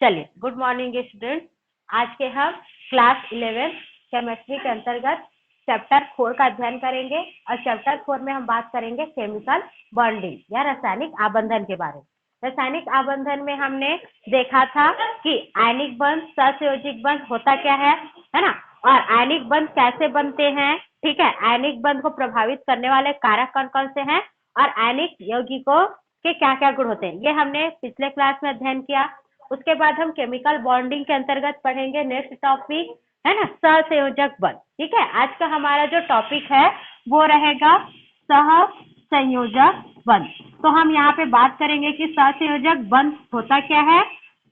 चलिए, good morning students. आज के हम क्लास 11 केमिस्ट्री के अंतर्गत चैप्टर 4 का अध्ययन करेंगे और चैप्टर 4 में हम बात करेंगे केमिकल बॉन्डिंग या रासायनिक आबंधन के बारे में। रासायनिक आबंधन में हमने देखा था कि आयनिक बंध, सहसंयोजक बंध होता क्या है ना, और आयनिक बंध कैसे बनते हैं। ठीक है, आयनिक बंध को प्रभावित करने वाले कारक कौन कौन से हैं और आयनिक यौगिकों के क्या क्या गुण होते हैं, ये हमने पिछले क्लास में अध्ययन किया। उसके बाद हम केमिकल बॉन्डिंग के अंतर्गत पढ़ेंगे नेक्स्ट टॉपिक है ना, सहसंयोजक बंध। ठीक है, आज का हमारा जो टॉपिक है वो रहेगा सहसंयोजक बंध। तो हम यहाँ पे बात करेंगे कि सहसंयोजक बंध होता क्या है,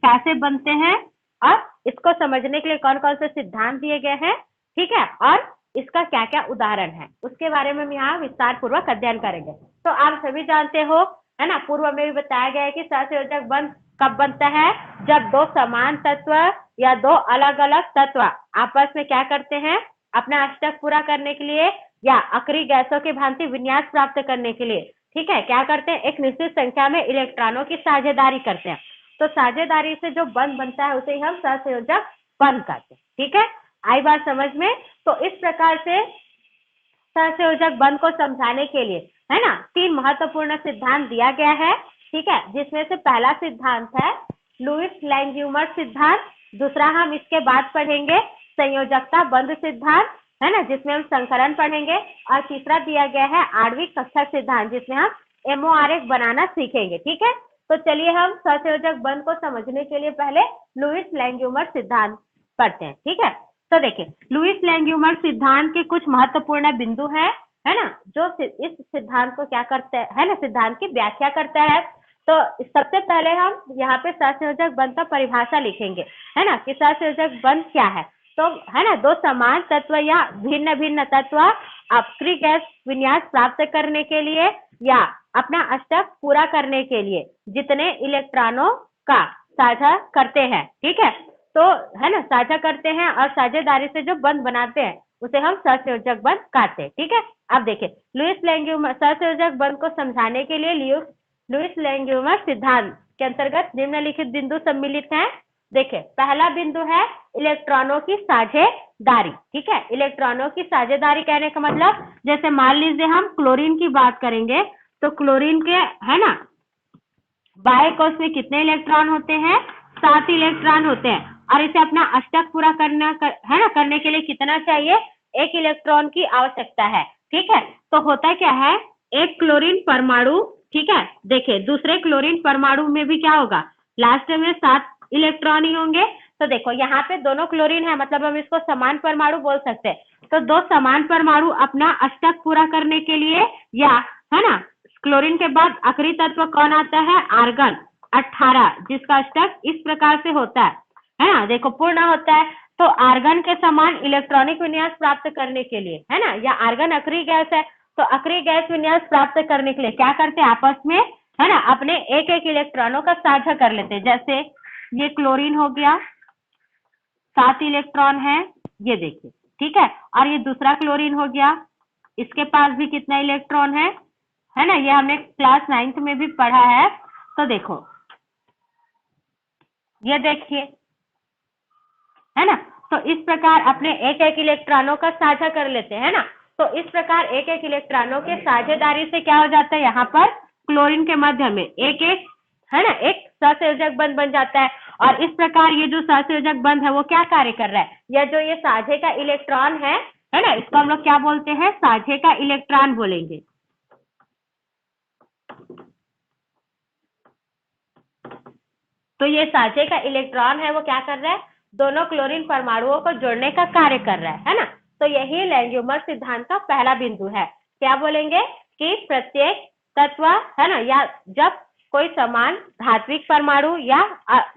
कैसे बनते हैं और इसको समझने के लिए कौन कौन से सिद्धांत दिए गए हैं। ठीक है, और इसका क्या क्या उदाहरण है उसके बारे में हम यहाँ विस्तार पूर्वक अध्ययन करेंगे। तो आप सभी जानते हो है ना, पूर्व में भी बताया गया है कि सहसंयोजक बंध कब बनता है, जब दो समान तत्व या दो अलग अलग तत्व आपस में क्या करते हैं, अपना अष्टक पूरा करने के लिए या अक्रिय गैसों की भांति विन्यास प्राप्त करने के लिए ठीक है क्या करते हैं, एक निश्चित संख्या में इलेक्ट्रॉनों की साझेदारी करते हैं। तो साझेदारी से जो बंध बनता है उसे हम सहसंयोजक बंध कहते हैं। ठीक है, आई बात समझ में। तो इस प्रकार से सहसंयोजक बंध को समझाने के लिए है ना 3 महत्वपूर्ण सिद्धांत दिया गया है। ठीक है, जिसमें से पहला सिद्धांत है लुईस लैंगम्यूर सिद्धांत, दूसरा हम इसके बाद पढ़ेंगे संयोजकता बंध सिद्धांत है ना, जिसमें हम संकरण पढ़ेंगे, और तीसरा दिया गया है आणविक कक्षक सिद्धांत, जिसमें हम MORF बनाना सीखेंगे। ठीक है, तो चलिए हम सहसंयोजक बंध को समझने के लिए पहले लुईस लैंगम्यूर सिद्धांत पढ़ते हैं। ठीक है, तो देखिए लुईस लैंगम्यूर सिद्धांत के कुछ महत्वपूर्ण बिंदु है ना, जो इस सिद्धांत को क्या करते है ना, सिद्धांत की व्याख्या करता है। तो सबसे पहले हम यहाँ पे सहसंयोजक बंध का परिभाषा लिखेंगे है ना, कि सहसंयोजक बंध क्या है। तो है ना, दो समान तत्व या भिन्न भिन्न तत्व अक्रिय गैस विन्यास प्राप्त करने के लिए या अपना अष्टक पूरा करने के लिए जितने इलेक्ट्रॉनों का साझा करते हैं। ठीक है, तो है ना, साझा करते हैं और साझेदारी से जो बंध बनाते हैं उसे हम सहसंयोजक बंध कहते हैं। ठीक है, अब देखिए लुईस लैंगम्यूर सहसंयोजक बंध को समझाने के लिए लुईस लैंगम्यूर सिद्धांत के अंतर्गत निम्नलिखित बिंदु सम्मिलित हैं। देखिए पहला बिंदु है इलेक्ट्रॉनों की साझेदारी। ठीक है, इलेक्ट्रॉनों की साझेदारी कहने का मतलब, जैसे मान लीजिए हम क्लोरीन की बात करेंगे, तो क्लोरीन के है ना बाएं कोश में कितने इलेक्ट्रॉन होते हैं, 7 इलेक्ट्रॉन होते हैं, और इसे अपना अष्टक पूरा है ना करने के लिए कितना चाहिए, 1 इलेक्ट्रॉन की आवश्यकता है। ठीक है, तो होता क्या है, एक क्लोरीन परमाणु, ठीक है, देखिए दूसरे क्लोरीन परमाणु में भी क्या होगा, लास्ट में 7 इलेक्ट्रॉन ही होंगे। तो देखो यहाँ पे दोनों क्लोरीन है, मतलब हम इसको समान परमाणु बोल सकते हैं। तो दो समान परमाणु अपना अष्टक पूरा करने के लिए या है ना, क्लोरीन के बाद अक्रिय तत्व कौन आता है, आर्गन 18, जिसका अष्टक इस प्रकार से होता है ना, देखो पूर्ण होता है। तो आर्गन के समान इलेक्ट्रॉनिक विन्यास प्राप्त करने के लिए है ना, या आर्गन अक्रिय गैस है, तो अक्रिय गैस विन्यास प्राप्त करने के लिए क्या करते हैं, आपस में है ना अपने एक एक इलेक्ट्रॉनों का साझा कर लेते हैं। जैसे ये क्लोरीन हो गया, 7 इलेक्ट्रॉन है, ये देखिए। ठीक है, और ये दूसरा क्लोरीन हो गया, इसके पास भी कितना इलेक्ट्रॉन है ना, ये हमने क्लास 9th में भी पढ़ा है। तो देखो ये देखिए है ना, तो इस प्रकार अपने एक एक इलेक्ट्रॉनों का साझा कर लेते हैं ना। तो इस प्रकार एक एक इलेक्ट्रॉनों के साझेदारी से क्या हो जाता है, यहाँ पर क्लोरीन के मध्य में एक एक है ना एक सहसंयोजक बंध बन जाता है। और इस प्रकार ये जो सहसंयोजक बंध है वो क्या कार्य कर रहा है, या जो ये साझे का इलेक्ट्रॉन है ना, इसको हम लोग क्या बोलते हैं, साझे का इलेक्ट्रॉन बोलेंगे। तो ये साझे का इलेक्ट्रॉन है वो क्या कर रहा है, दोनों क्लोरीन परमाणुओं को जोड़ने का कार्य कर रहा है ना। तो यही लैंगम्यूर सिद्धांत का पहला बिंदु है। क्या बोलेंगे कि प्रत्येक तत्व है ना, या जब कोई समान धात्विक परमाणु या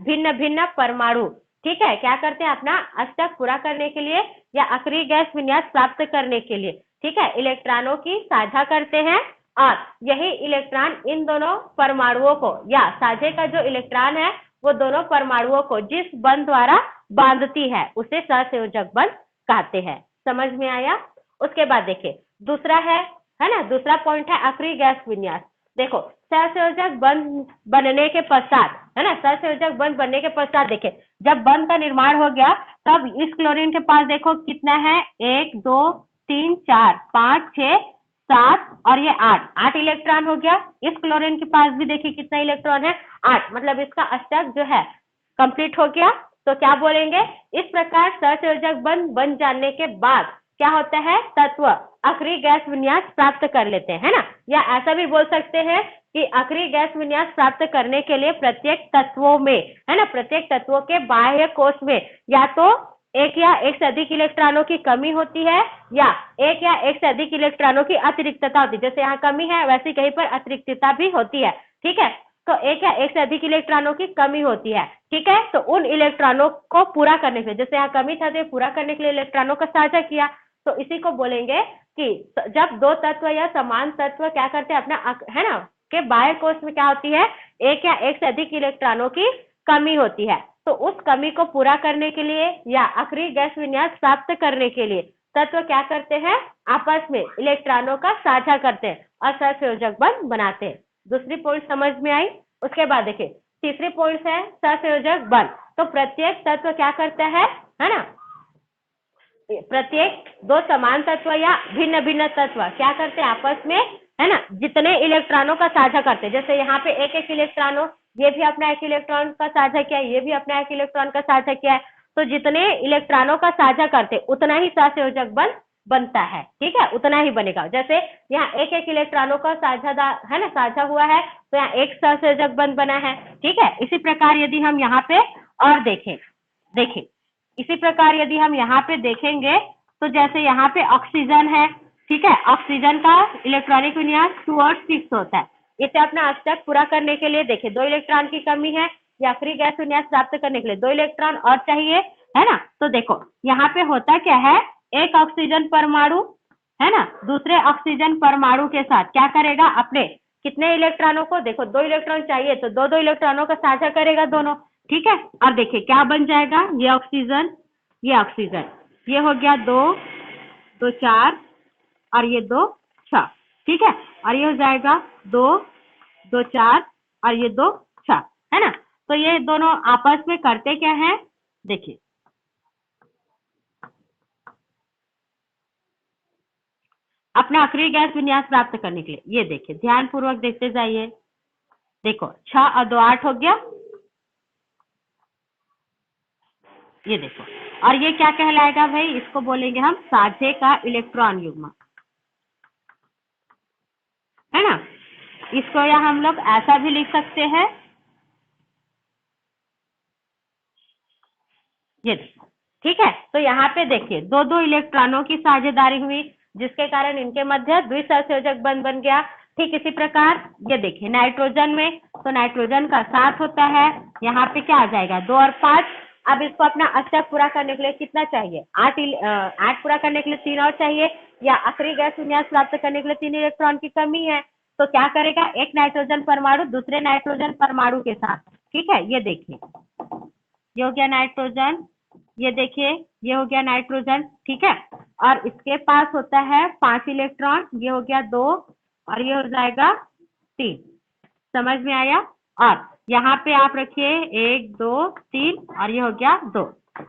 भिन्न भिन्न परमाणु ठीक है क्या करते हैं, अपना अष्टक पूरा करने के लिए या अक्रिय गैस विन्यास प्राप्त करने के लिए ठीक है इलेक्ट्रॉनों की साझा करते हैं, और यही इलेक्ट्रॉन इन दोनों परमाणुओं को या साझे का जो इलेक्ट्रॉन है वो दोनों परमाणुओं को जिस बंध द्वारा बांधती है उसे सहसंयोजक बंध कहते हैं। समझ में आया। उसके बाद देखिए दूसरा है ना, दूसरा पॉइंट है अक्रिय गैस विन्यास। देखो सहसंयोजक बंध बनने के पश्चात है ना। सहसंयोजक बंध बनने के पश्चात देखिए, जब बंध का निर्माण हो गया तब इस क्लोरीन के पास देखो कितना है, 1 2 3 4 5 6 7 और ये 8 इलेक्ट्रॉन हो गया। इस क्लोरीन के पास भी देखिए कितना इलेक्ट्रॉन है, 8, मतलब इसका अष्टक जो है कंप्लीट हो गया। तो क्या बोलेंगे, इस प्रकार सहसंयोजक बंध बन जाने के बाद क्या होता है, तत्व अक्रिय गैस विन्यास प्राप्त कर लेते हैं, है ना। या ऐसा भी बोल सकते हैं कि अक्रिय गैस विन्यास प्राप्त करने के लिए प्रत्येक तत्वों में, है ना, प्रत्येक तत्वों के बाह्य कोश में या तो एक या एक से अधिक इलेक्ट्रॉनों की कमी होती है या एक या एक से अधिक इलेक्ट्रॉनों की अतिरिक्तता होती है। जैसे यहाँ कमी है वैसे कहीं पर अतिरिक्तता भी होती है, ठीक है। तो एक या एक से अधिक इलेक्ट्रॉनों की कमी होती है, ठीक है। तो उन इलेक्ट्रॉनों को पूरा करने के लिए, जैसे यहाँ कमी था तो पूरा करने के लिए इलेक्ट्रॉनों का साझा किया, तो इसी को बोलेंगे कि जब दो तत्व या समान तत्व क्या करते हैं, अपना, है ना, के बाह्य कोश में क्या होती है, एक या एक से अधिक इलेक्ट्रॉनों की कमी होती है। तो उस कमी को पूरा करने के लिए या अक्रिय गैस विन्यास प्राप्त करने के लिए तत्व क्या करते हैं, आपस में इलेक्ट्रॉनों का साझा करते हैं और सहसंयोजक बंध बनाते हैं। दूसरी पॉइंट समझ में आई। उसके बाद देखिए तीसरी पॉइंट है सहसंयोजक बंध। तो प्रत्येक तत्व क्या करता है ना, प्रत्येक दो समान तत्व या भिन्न भिन्न तत्व क्या करते हैं आपस में, है ना, जितने इलेक्ट्रॉनों का साझा करते हैं। जैसे यहाँ पे एक एक इलेक्ट्रॉनों, ये भी अपना एक इलेक्ट्रॉन का साझा किया, ये भी अपना एक इलेक्ट्रॉन का साझा किया है। तो जितने इलेक्ट्रॉनों का साझा करते उतना ही सहसंयोजक बंध बनता है, ठीक है, उतना ही बनेगा। जैसे यहाँ एक एक इलेक्ट्रॉनों का साझादार, है ना, साझा हुआ है, तो यहाँ एक सहसंयोजक बंध बना है, ठीक है। इसी प्रकार यदि हम यहाँ पे और देखें इसी प्रकार यदि हम यहाँ पे देखेंगे तो जैसे यहाँ पे ऑक्सीजन है, ठीक है, ऑक्सीजन का इलेक्ट्रॉनिक विन्यास 2 और 6 होता है। इसे अपना अष्टक पूरा करने के लिए देखिए 2 इलेक्ट्रॉन की कमी है या अक्रिय गैस विन्यास प्राप्त करने के लिए 2 इलेक्ट्रॉन और चाहिए, है ना। तो देखो यहाँ पे होता क्या है, एक ऑक्सीजन परमाणु, है ना, दूसरे ऑक्सीजन परमाणु के साथ क्या करेगा, अपने कितने इलेक्ट्रॉनों को, देखो 2 इलेक्ट्रॉन चाहिए तो 2 इलेक्ट्रॉनों का साझा करेगा दोनों, ठीक है। और देखिए क्या बन जाएगा, ये ऑक्सीजन, ये हो गया 2 2 4 और ये 2 6, ठीक है। और ये हो जाएगा 2 2 4 और ये 2 6, है ना। तो ये दोनों आपस में करते क्या है, देखिए अपना अक्रिय गैस विन्यास प्राप्त करने के लिए, ये देखिए ध्यान पूर्वक देखते जाइए। देखो 6 और 2 8 हो गया, ये देखो। और ये क्या कहलाएगा भाई, इसको बोलेंगे हम साझे का इलेक्ट्रॉन युग्म, है ना। इसको या हम लोग ऐसा भी लिख सकते हैं, ये देखो, ठीक है। तो यहाँ पे देखिए 2 इलेक्ट्रॉनों की साझेदारी हुई जिसके कारण इनके मध्य द्विसहसंयोजक बंध बन गया। ठीक इसी प्रकार ये देखिए नाइट्रोजन में, तो नाइट्रोजन का 7 होता है, यहाँ पे क्या आ जाएगा 2 और 5। अब इसको अपना अष्टक पूरा करने के लिए कितना चाहिए, 8 पूरा करने के लिए 3 और चाहिए, या अक्रिय गैस विन्यास प्राप्त करने के लिए 3 इलेक्ट्रॉन की कमी है। तो क्या करेगा, एक नाइट्रोजन परमाणु दूसरे नाइट्रोजन परमाणु के साथ, ठीक है। ये देखिए ये हो गया नाइट्रोजन, ये देखिए ये हो गया नाइट्रोजन, ठीक है। और इसके पास होता है 5 इलेक्ट्रॉन, ये हो गया 2 और ये हो जाएगा 3, समझ में आया। और यहाँ पे आप रखिए 1 2 3 और ये हो गया 2।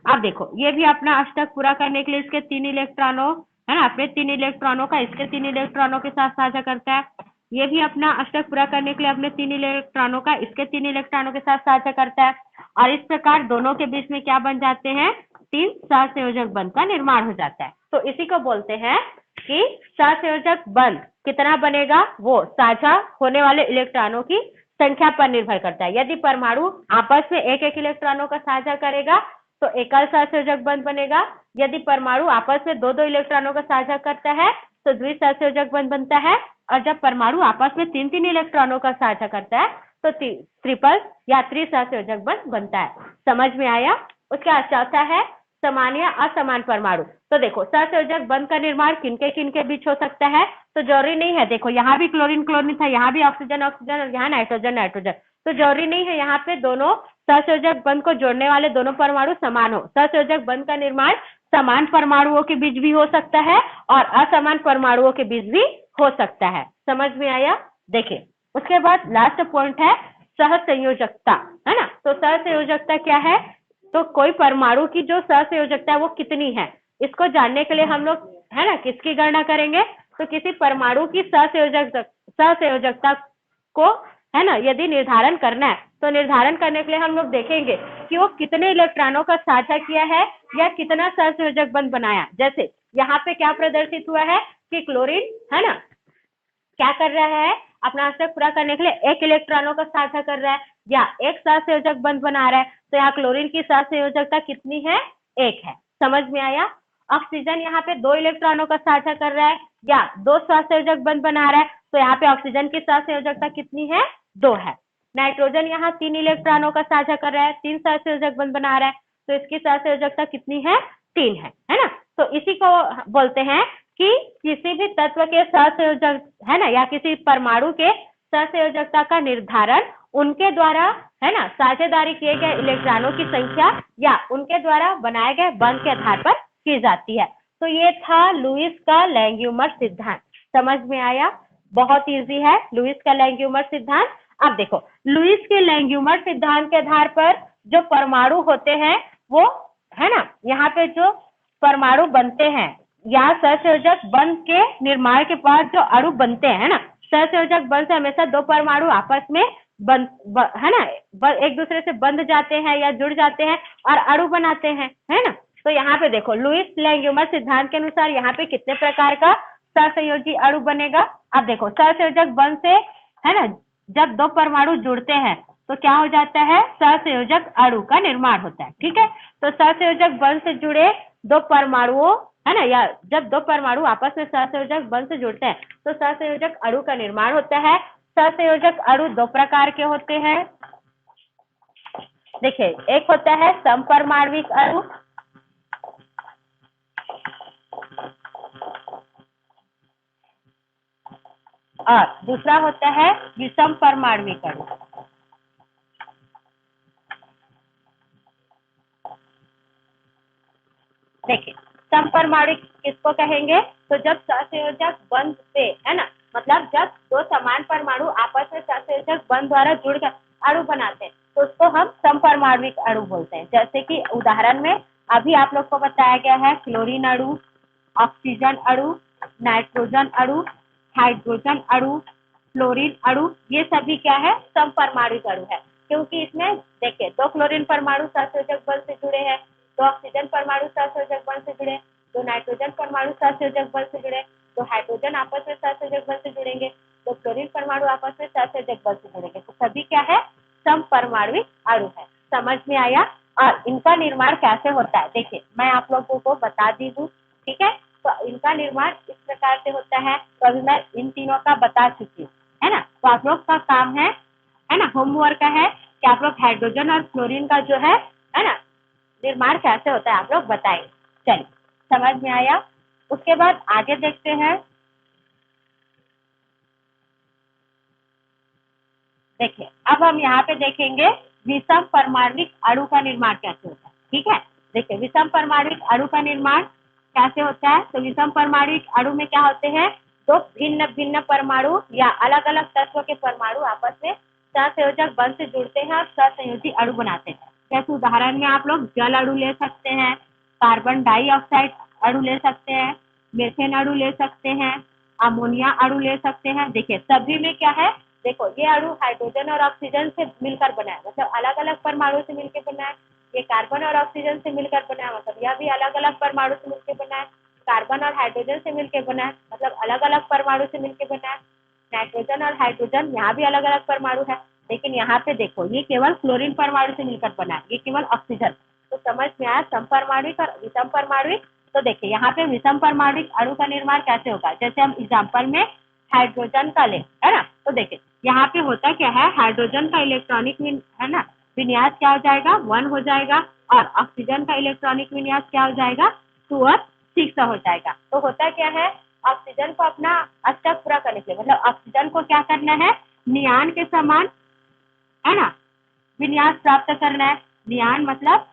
अब देखो ये भी अपना अष्टक पूरा करने के लिए इसके 3 इलेक्ट्रॉनों, है ना, अपने 3 इलेक्ट्रॉनों का इसके 3 इलेक्ट्रॉनों के साथ साझा करता है। ये भी अपना अष्टक पूरा करने के लिए अपने 3 इलेक्ट्रॉनों का इसके 3 इलेक्ट्रॉनों के साथ साझा करता है। और इस प्रकार दोनों के बीच में क्या बन जाते हैं, 3 सहसंयोजक बंध का निर्माण हो जाता है। तो इसी को बोलते हैं कि सहसंयोजक बंध कितना बनेगा, वो साझा होने वाले इलेक्ट्रॉनों की संख्या पर निर्भर करता है। यदि परमाणु आपस में एक एक इलेक्ट्रॉनों का साझा करेगा तो एकल सहसंयोजक बंध बनेगा। यदि परमाणु आपस में 2 इलेक्ट्रॉनों का साझा करता है तो द्विसहसंयोजक बंध बनता है। और जब परमाणु आपस में 3 इलेक्ट्रॉनों का साझा करता है तो ट्रिपल या त्रिसहसंयोजक बंध बनता है। समझ में आया। उसका चौथा है समान या असमान परमाणु। तो देखो सहसंयोजक बंध का निर्माण किनके किनके बीच हो सकता है, तो जरूरी नहीं है, देखो यहाँ भी क्लोरीन क्लोरीन था, यहाँ भी ऑक्सीजन ऑक्सीजन और यहाँ नाइट्रोजन नाइट्रोजन, तो जरूरी नहीं है यहाँ पे दोनों सहसंयोजक बंध को जोड़ने वाले दोनों परमाणु समान हो। सहसंयोजक बंध का निर्माण समान परमाणुओं के बीच भी हो सकता है और असमान परमाणुओं के बीच भी हो सकता है। समझ में आया। देखिए उसके बाद लास्ट पॉइंट है सहसंयोजकता, है ना। तो सहसंयोजकता क्या है, तो कोई परमाणु की जो सहसंयोजकता है वो कितनी है, इसको जानने के लिए हम लोग, है ना, किसकी गणना करेंगे, तो किसी परमाणु की सहसंयोजकता को, है ना, यदि निर्धारण करना है तो निर्धारण करने के लिए हम लोग देखेंगे कि वो कितने इलेक्ट्रॉनों का साझा किया है या कितना सहसंयोजक बंध बनाया। जैसे यहाँ पे क्या प्रदर्शित हुआ है कि क्लोरीन, है ना, क्या कर रहा है, अपना आवश्यक पूरा करने के लिए एक इलेक्ट्रॉनों का साझा कर रहा है या एक सहसंयोजक बंध बना रहा है। तो यहाँ क्लोरीन की सहसंयोजकता कितनी है, एक है। समझ में आया। ऑक्सीजन यहाँ पे 2 इलेक्ट्रॉनों का साझा कर रहा है या 2 सहसंयोजक बंध बना रहा है, तो यहाँ पे ऑक्सीजन की सहसंयोजकता कितनी है, 2 है। नाइट्रोजन यहाँ 3 इलेक्ट्रॉनों का साझा कर रहा है, 3 सहसंयोजक बंध बना रहा है, तो इसकी सहसंयोजकता कितनी है, 3 है ना। तो इसी को बोलते हैं कि किसी भी तत्व के सहसंयोजक, है ना, या किसी परमाणु के सहसंयोजकता का निर्धारण उनके द्वारा, है ना, साझेदारी किए गए इलेक्ट्रॉनों की संख्या या उनके द्वारा बनाए गए बंध के आधार पर की जाती है। तो ये था लुईस का लैंग्यूमर सिद्धांत। समझ में आया, बहुत इजी है लुईस का लैंग्यूमर सिद्धांत। अब देखो, लुईस के लैंग्यूमर सिद्धांत के आधार पर जो परमाणु होते हैं वो, है ना, यहाँ पे जो परमाणु बनते हैं या सहसंयोजक बंध के निर्माण के बाद जो अणु बनते हैं ना, सहसंयोजक बंध से हमेशा 2 परमाणु आपस में है ना, एक दूसरे से बंध जाते हैं या जुड़ जाते हैं और अणु बनाते हैं, है ना। तो यहाँ पे देखो, लुईस लैंग्यूमर सिद्धांत के अनुसार यहाँ पे कितने प्रकार का सहसंयोजी अणु बनेगा। अब देखो, सहसंयोजक बंध से, है ना, जब 2 परमाणु जुड़ते हैं तो क्या हो जाता है, सहसंयोजक अणु का निर्माण होता है। ठीक है, तो सहसंयोजक बंध से जुड़े 2 परमाणुओं, है ना, या जब 2 परमाणु आपस में सहसंयोजक बंध से जुड़ते हैं तो सहसंयोजक अणु का निर्माण होता है। सहसंयोजक अणु 2 प्रकार के होते हैं। देखिए, एक होता है समपरमाणविक अणु और दूसरा होता है विषम परमाणविक अणु। देखिए, समपरमाणविक किसको कहेंगे, तो जब सहसंयोजक बंध से, है ना, मतलब जब 2 समान परमाणु आपस में सहसंयोजक बंध द्वारा जुड़कर अणु बनाते हैं तो उसको हम समपरमाणविक अणु बोलते हैं। जैसे कि उदाहरण में अभी आप लोग को बताया गया है क्लोरीन अणु, ऑक्सीजन अणु, नाइट्रोजन अणु, हाइड्रोजन अणु, फ्लोरीन अणु, ये सभी क्या है, समपरमाणविक अणु है। क्योंकि इसमें देखिए 2 क्लोरीन परमाणु सहसंयोजक बल से जुड़े हैं, 2 ऑक्सीजन परमाणु सहसंयोजक बल से जुड़े, 2 नाइट्रोजन परमाणु सहसंयोजक बल से जुड़े, 2 हाइड्रोजन आपस में सहसंयोजक बल से जुड़ेंगे, 2 क्लोरीन परमाणु आपस में सहसंयोजक बल से जुड़ेंगे, तो सभी क्या है, समपरमाणविक अणु है। समझ में आया। और इनका निर्माण कैसे होता है, देखिए मैं आप लोगों को बता दी हूँ। ठीक है, तो इनका निर्माण इस प्रकार से होता है। तो अभी मैं इन तीनों का बता चुकी हूँ, है ना। तो आप लोग का काम है ना, होमवर्क का है कि आप लोग हाइड्रोजन और क्लोरीन का जो है ना, निर्माण कैसे होता है आप लोग बताएं। चलिए, समझ में आया। उसके बाद आगे देखते हैं। देखिए, अब हम यहाँ पे देखेंगे विषम परमाणविक अणु का निर्माण कैसे होता है। ठीक है, देखिए विषम परमाणविक अणु का निर्माण कैसे होता है। तो विषम परमाणविक अणु में क्या होते हैं, 2 भिन्न भिन्न परमाणु या अलग अलग तत्व के परमाणु आपस में सहसंयोजक बंध से जुड़ते हैं और सहसंयोजी अणु बनाते हैं। जैसे उदाहरण में आप लोग जल अणु ले सकते हैं, कार्बन डाइऑक्साइड अणु ले सकते हैं, मीथेन अणु ले सकते हैं, अमोनिया अणु ले सकते हैं। देखिए सभी में क्या है, देखो ये अणु हाइड्रोजन और ऑक्सीजन से मिलकर बना है, मतलब अलग अलग परमाणु से मिलकर बना है। ये कार्बन और ऑक्सीजन से मिलकर बना है, मतलब यह भी अलग अलग परमाणु से मिलकर बना है। कार्बन और हाइड्रोजन से मिलकर बना है, मतलब अलग अलग परमाणु से मिलकर बना है। नाइट्रोजन और हाइड्रोजन यहाँ भी अलग अलग परमाणु है, लेकिन यहाँ पे देखो ये केवल क्लोरीन परमाणु से मिलकर बना है, ये केवल ऑक्सीजन। तो समझ में आया समपरमाणविक और विषम परमाणविक। तो देखिए यहाँ पे विषम परमाणविक अणु का निर्माण कैसे होगा, जैसे हम एग्जाम्पल में हाइड्रोजन का ले, है ना। तो देखिए यहाँ पे होता क्या है, हाइड्रोजन का इलेक्ट्रॉनिक है ना विन्यास क्या हो जाएगा, 1 हो जाएगा, और ऑक्सीजन का इलेक्ट्रॉनिक विन्यास क्या हो जाएगा, 2 और 6 हो जाएगा। तो होता क्या है, ऑक्सीजन को अपना अष्टक पूरा करने के लिए, मतलब ऑक्सीजन को क्या करना है, नियान के समान, है ना, विन्यास प्राप्त करना है। नियान मतलब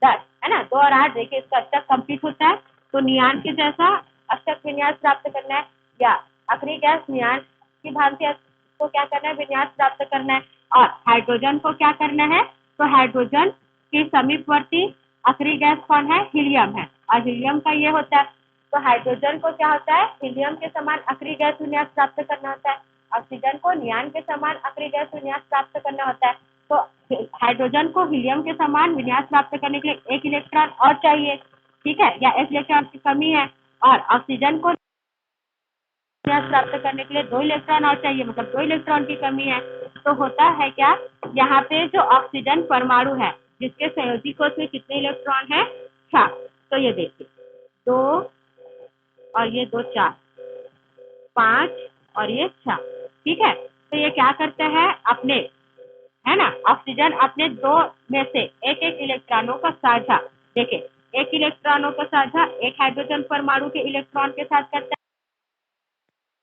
10, है ना, 2 और 8, देखिए इसका अष्टक कंप्लीट होता है, तो नियान के जैसा अष्टक विन्यास प्राप्त करना है, या अक्रिय गैस नियान की भांति को क्या करना है, विन्यास प्राप्त करना है। और हाइड्रोजन को क्या करना है, तो हाइड्रोजन के समीपवर्ती आखिरी गैस कौन है, हीलियम है, और हीलियम का ये होता है, तो हाइड्रोजन को क्या होता है, हीलियम के समान आखिरी गैस विन्यास प्राप्त करना होता है, ऑक्सीजन को नियान के समान आखिरी गैस विन्यास प्राप्त करना होता है। तो हाइड्रोजन को हीलियम के समान विन्यास प्राप्त करने के लिए एक इलेक्ट्रॉन और चाहिए, ठीक है, या एक इलेक्ट्रॉन की कमी है, और ऑक्सीजन को विन्यास प्राप्त करने के लिए 2 इलेक्ट्रॉन और चाहिए, मतलब 2 इलेक्ट्रॉन की कमी है। तो होता है क्या, यहाँ पे जो ऑक्सीजन परमाणु है जिसके संयोजी कोश में कितने इलेक्ट्रॉन है, 4। तो ये देखिए 2 और ये 2 4, 5 और ये 6, ठीक है। तो ये क्या करते हैं अपने, है ना, ऑक्सीजन अपने 2 में से एक एक इलेक्ट्रॉनों का साझा, देखिए एक इलेक्ट्रॉनों का साझा एक हाइड्रोजन परमाणु के इलेक्ट्रॉन के साथ करता है,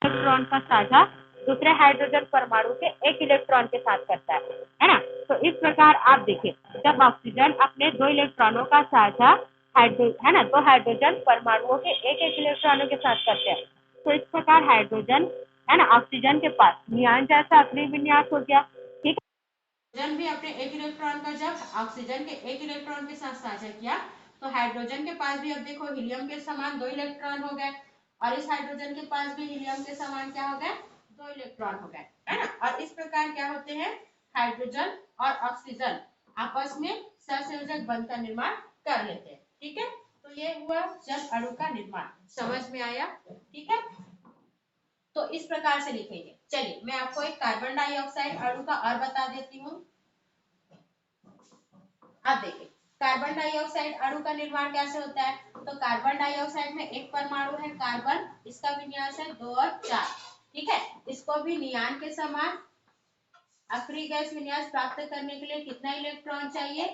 इलेक्ट्रॉन का साझा दूसरे हाइड्रोजन परमाणु के एक इलेक्ट्रॉन के साथ करता है ना। तो इस प्रकार आप देखिए जब ऑक्सीजन अपने 2 इलेक्ट्रॉनों का साझा है ना 2 हाइड्रोजन परमाणुओं के एक एक इलेक्ट्रॉनों के साथ करते हैं, तो इस प्रकार हाइड्रोजन, है ना, ऑक्सीजन के पास नियान जैसा अक्रिय विन्यास हो गया, ठीक है। हाइड्रोजन भी अपने एक इलेक्ट्रॉन का जब ऑक्सीजन के एक इलेक्ट्रॉन के साथ साझा किया, तो हाइड्रोजन के पास भी अब देखो हीलियम के समान 2 इलेक्ट्रॉन हो गए, और इस हाइड्रोजन के पास भी हीलियम के समान क्या हो गए, 2 इलेक्ट्रॉन हो गए, है ना। और इस प्रकार क्या होते हैं, हाइड्रोजन और ऑक्सीजन आपस में सहसंयोजक बंध का निर्माण कर लेते हैं, ठीक है। तो ये हुआ जल अणु का निर्माण, समझ में आया, ठीक है। तो इस प्रकार से लिखेंगे। चलिए मैं आपको एक कार्बन डाइऑक्साइड अणु का और बता देती हूँ। अब देखिए कार्बन डाइऑक्साइड अणु का निर्माण कैसे होता है, तो कार्बन डाइऑक्साइड में एक परमाणु है कार्बन, इसका विन्यास है 2 और 4, ठीक है। इसको भी नियान के समान आखिरी गैस विन्यास प्राप्त करने के लिए कितना इलेक्ट्रॉन चाहिए,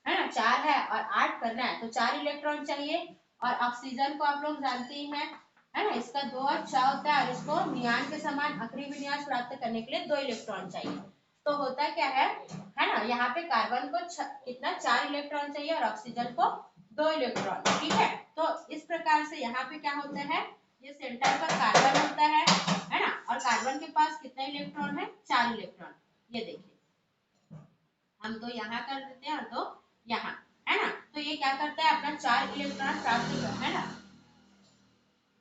है ना, 4 है और 8 करना है, तो 4 इलेक्ट्रॉन चाहिए। और ऑक्सीजन को आप लोग जानते ही हैं, है ना, इसका 2 और 6 होता है, और इसको नियान के समान आखिरी विन्यास प्राप्त करने के लिए 2 इलेक्ट्रॉन चाहिए। तो होता क्या है ना, यहाँ पे कार्बन को कितना 4 इलेक्ट्रॉन चाहिए और ऑक्सीजन को 2 इलेक्ट्रॉन, ठीक है। तो इस प्रकार से यहाँ पे क्या होता है, ये सेंटर पर कार्बन होता है ना, और कार्बन के पास कितने इलेक्ट्रॉन है, 4 इलेक्ट्रॉन। ये देखिए हम तो यहाँ कर देते हैं और तो यहाँ, है ना। तो ये क्या करता है, अपना 4 इलेक्ट्रॉन प्राप्त कर, है ना,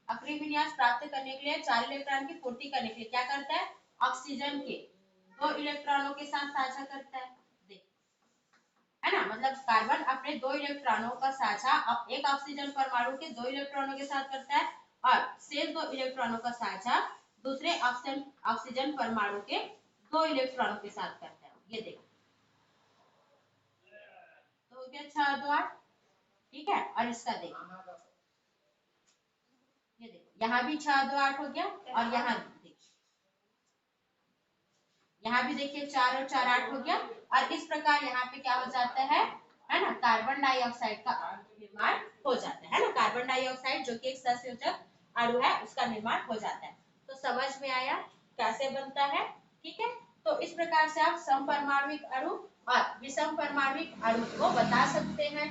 आखिरी विन्यास प्राप्त करने के लिए 4 इलेक्ट्रॉन की पूर्ति करने के लिए क्या करता है, ऑक्सीजन के 2 इलेक्ट्रॉनों के साथ साझा करता है, देख, है ना, मतलब कार्बन अपने 2 इलेक्ट्रॉनों का साझा एक ऑक्सीजन परमाणु के 2 इलेक्ट्रॉनों के साथ करता है, और शेष 2 इलेक्ट्रॉनों का साझा दूसरे ऑक्सीजन परमाणु के 2 इलेक्ट्रॉनों के साथ करता है। ये देखो तो हो गया 6 2 8, ठीक है। और इसका देखो, ये देखो यहाँ भी 6 2 8 हो गया, और यहाँ भी देखिए 4 और 4 8 हो गया। और इस प्रकार यहाँ पे क्या हो जाता है ना, कार्बन डाइऑक्साइड का निर्माण हो जाता है ना, कार्बन डाइऑक्साइड जो कि एक सहसंयोजक अणु है उसका निर्माण हो जाता है। तो समझ में आया कैसे बनता है, ठीक है। तो इस प्रकार से आप समपरमाणुक अणु और विषम परमाणुक अणु को बता सकते हैं,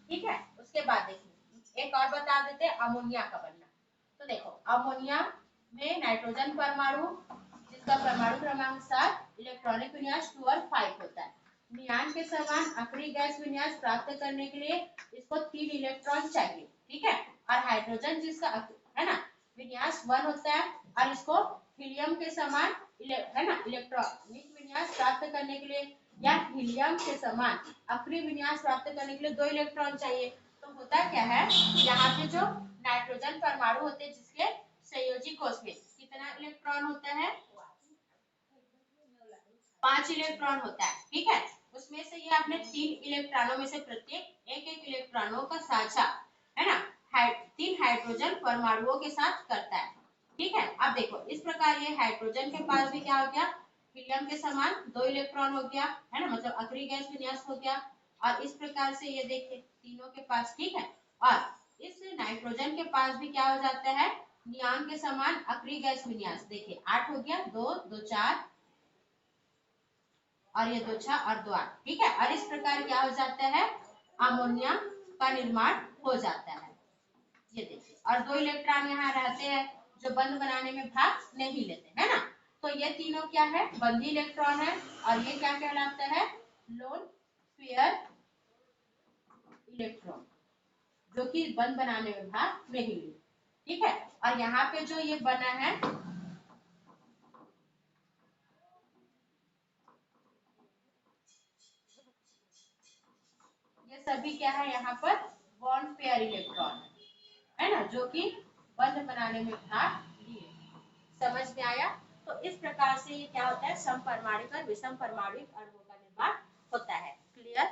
ठीक है। उसके बाद देखिए एक और बता देते हैं अमोनिया का बनना। तो देखो अमोनिया में नाइट्रोजन परमाणु जिसका परमाणु क्रमांक 7, इलेक्ट्रॉनिक विन्यास 2 और 5 होता है। नियान के समान आखिरी गैस विन्यास प्राप्त करने के लिए इसको 3 इलेक्ट्रॉन चाहिए, ठीक है। और हाइड्रोजन जिसका है ना विन्यास 1 होता है, और इसको हीलियम के समान है ना इलेक्ट्रॉनिक विन्यास प्राप्त करने के लिए या हीलियम के समान आखिरी विन्यास प्राप्त करने के लिए 2 इलेक्ट्रॉन चाहिए। तो होता क्या है, यहाँ पे जो नाइट्रोजन परमाणु होते हैं जिसके संयोजी कोश में कितना इलेक्ट्रॉन होता है, 5 इलेक्ट्रॉन होता है, ठीक है। उसमें से ये अपने 3 इलेक्ट्रॉनों में से प्रत्येक एक एक इलेक्ट्रॉनों का साझा, है ना, 3 हाइड्रोजन परमाणुओं के साथ करता है, ठीक है। अब देखो इस प्रकार ये हाइड्रोजन के पास भी क्या हो गया, हीलियम के समान 2 इलेक्ट्रॉन हो गया, है ना, मतलब आखिरी गैस विन्यास हो गया। और इस प्रकार से ये देखिए तीनों के पास, ठीक है। और इस नाइट्रोजन के पास भी क्या हो जाता है, नियान के समान आखिरी गैस विन्यास, देखिए 8 हो गया, 2 2 4 और ये 2 6 और 2 8, ठीक है। और इस प्रकार क्या हो जाता है, अमोनिया का निर्माण हो जाता है। ये देखिए और 2 इलेक्ट्रॉन यहाँ रहते हैं जो बंध बनाने में भाग नहीं लेते, है ना। तो ये तीनों क्या है, बंदी इलेक्ट्रॉन है, और ये क्या कहलाता है, लोन पेयर इलेक्ट्रॉन, जो कि बंद बनाने में भाग नहीं ली। ठीक है, और यहाँ पे जो ये बना है, ये सभी क्या है, यहाँ पर बॉन्ड पेयर इलेक्ट्रॉन है ना, जो कि बंद बनाने में भाग लिए। समझ में आया? तो इस प्रकार से ये क्या होता है, समपरमाणुक और विषम परमाणुक अणुओं का निर्माण होता है। क्लियर?